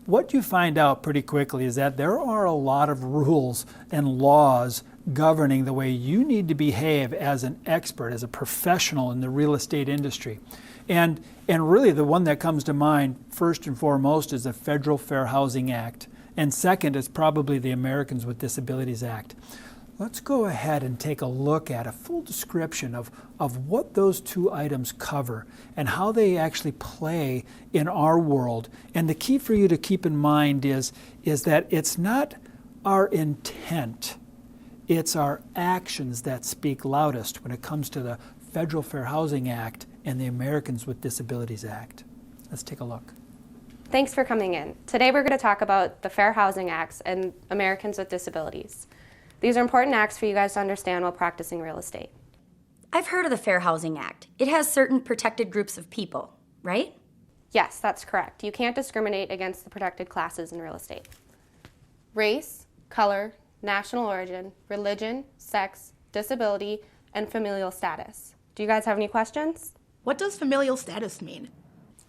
what you find out pretty quickly is that there are a lot of rules and laws governing the way you need to behave as an expert, as a professional in the real estate industry. And really the one that comes to mind first and foremost is the Federal Fair Housing Act. And second is probably the Americans with Disabilities Act. Let's go ahead and take a look at a full description of what those two items cover and how they actually play in our world. And the key for you to keep in mind is that it's not our intent, it's our actions that speak loudest when it comes to the Federal Fair Housing Act and the Americans with Disabilities Act. Let's take a look. Thanks for coming in. Today we're going to talk about the Fair Housing Acts and Americans with Disabilities. These are important acts for you guys to understand while practicing real estate. I've heard of the Fair Housing Act. It has certain protected groups of people, right? Yes, that's correct. You can't discriminate against the protected classes in real estate. Race, color, national origin, religion, sex, disability, and familial status. Do you guys have any questions? What does familial status mean?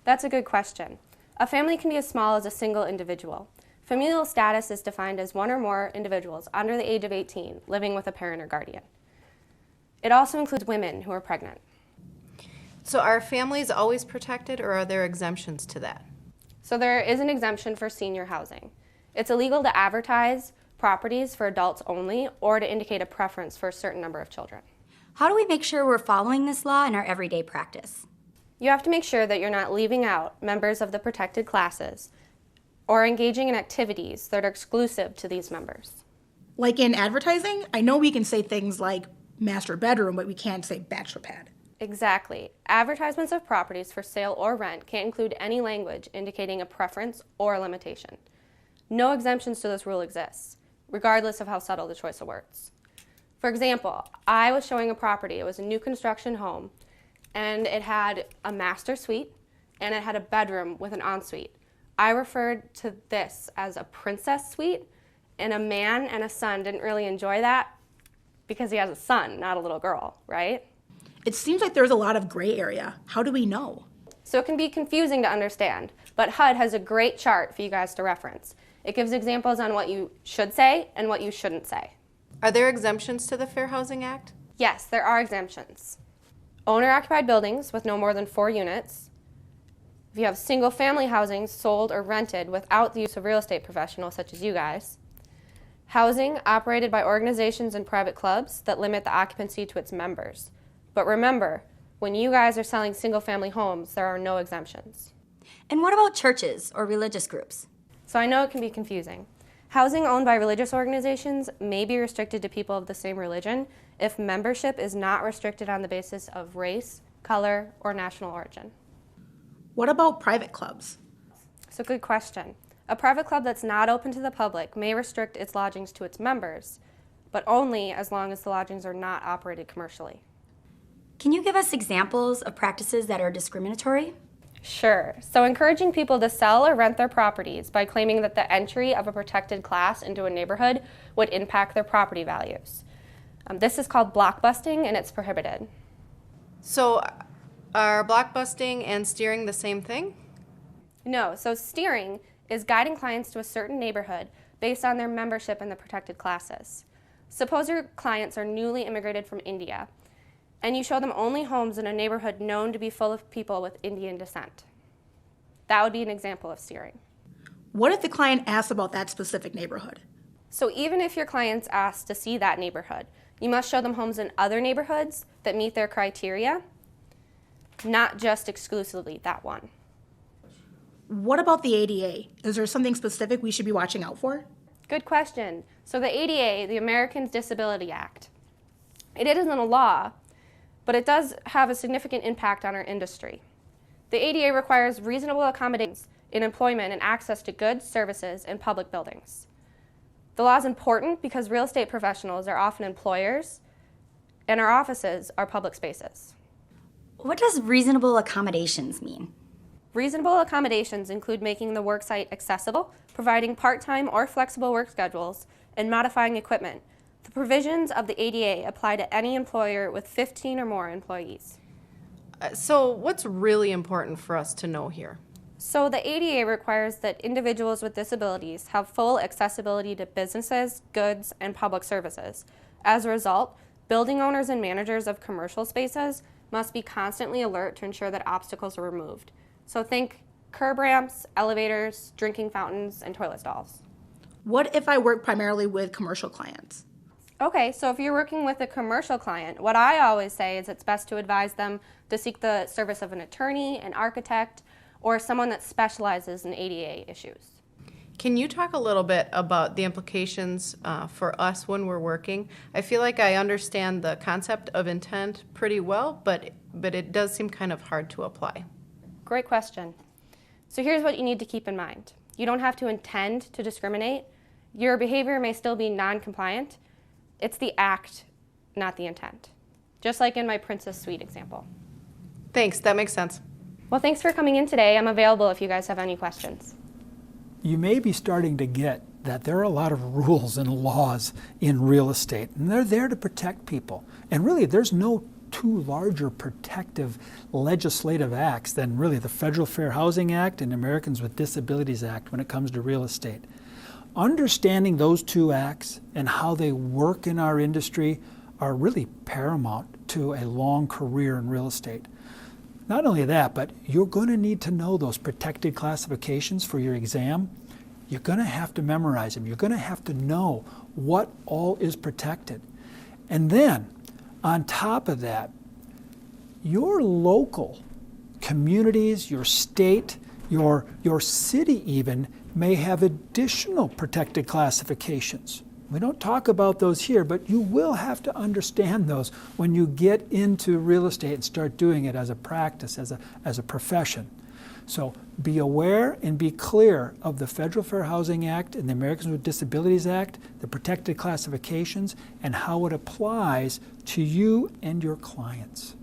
That's a good question. A family can be as small as a single individual. Familial status is defined as one or more individuals under the age of 18 living with a parent or guardian. It also includes women who are pregnant. So are families always protected, or are there exemptions to that? So there is an exemption for senior housing. It's illegal to advertise properties for adults only or to indicate a preference for a certain number of children. How do we make sure we're following this law in our everyday practice? You have to make sure that you're not leaving out members of the protected classes or engaging in activities that are exclusive to these members. Like in advertising, I know we can say things like master bedroom, but we can't say bachelor pad. Exactly. Advertisements of properties for sale or rent can't include any language indicating a preference or a limitation. No exemptions to this rule exists, regardless of how subtle the choice of words. For example, I was showing a property. It was a new construction home, and it had a master suite, and it had a bedroom with an ensuite. I referred to this as a princess suite, and a man and a son didn't really enjoy that because he has a son, not a little girl, right? It seems like there's a lot of gray area. How do we know? So it can be confusing to understand, but HUD has a great chart for you guys to reference. It gives examples on what you should say and what you shouldn't say. Are there exemptions to the Fair Housing Act? Yes, there are exemptions. Owner-occupied buildings with no more than 4 units. If you have single-family housing sold or rented without the use of real estate professionals such as you guys. Housing operated by organizations and private clubs that limit the occupancy to its members. But remember, when you guys are selling single-family homes, there are no exemptions. And what about churches or religious groups? So I know it can be confusing. Housing owned by religious organizations may be restricted to people of the same religion if membership is not restricted on the basis of race, color, or national origin. What about private clubs? So good question. A private club that's not open to the public may restrict its lodgings to its members, but only as long as the lodgings are not operated commercially. Can you give us examples of practices that are discriminatory? Sure. So encouraging people to sell or rent their properties by claiming that the entry of a protected class into a neighborhood would impact their property values. This is called blockbusting, and it's prohibited. So are blockbusting and steering the same thing? No, so steering is guiding clients to a certain neighborhood based on their membership in the protected classes. Suppose your clients are newly immigrated from India, and you show them only homes in a neighborhood known to be full of people with Indian descent. That would be an example of steering. What if the client asks about that specific neighborhood? So even if your clients ask to see that neighborhood, you must show them homes in other neighborhoods that meet their criteria, not just exclusively that one. What about the ADA? Is there something specific we should be watching out for? Good question. So the ADA, the Americans Disability Act, it isn't a law, but it does have a significant impact on our industry. The ADA requires reasonable accommodations in employment and access to goods, services, and public buildings. The law is important because real estate professionals are often employers, and our offices are public spaces. What does reasonable accommodations mean? Reasonable accommodations include making the worksite accessible, providing part-time or flexible work schedules, and modifying equipment. The provisions of the ADA apply to any employer with 15 or more employees. So what's really important for us to know here? So the ADA requires that individuals with disabilities have full accessibility to businesses, goods, and public services. As a result, building owners and managers of commercial spaces must be constantly alert to ensure that obstacles are removed. So think curb ramps, elevators, drinking fountains, and toilet stalls. What if I work primarily with commercial clients? Okay, so if you're working with a commercial client, what I always say is it's best to advise them to seek the service of an attorney, an architect, or someone that specializes in ADA issues. Can you talk a little bit about the implications for us when we're working? I feel like I understand the concept of intent pretty well, but it does seem kind of hard to apply. Great question. So here's what you need to keep in mind. You don't have to intend to discriminate. Your behavior may still be non-compliant. It's the act, not the intent. Just like in my Princess Suite example. Thanks, that makes sense. Well, thanks for coming in today. I'm available if you guys have any questions. You may be starting to get that there are a lot of rules and laws in real estate, and they're there to protect people. And really, there's no two larger protective legislative acts than really the Federal Fair Housing Act and Americans with Disabilities Act when it comes to real estate. Understanding those two acts and how they work in our industry are really paramount to a long career in real estate. Not only that, but you're going to need to know those protected classifications for your exam. You're going to have to memorize them. You're going to have to know what all is protected. And then, on top of that, your local communities, your state, your city even, may have additional protected classifications. We don't talk about those here, but you will have to understand those when you get into real estate and start doing it as a practice, as a profession. So be aware and be clear of the Federal Fair Housing Act and the Americans with Disabilities Act, the protected classifications, and how it applies to you and your clients.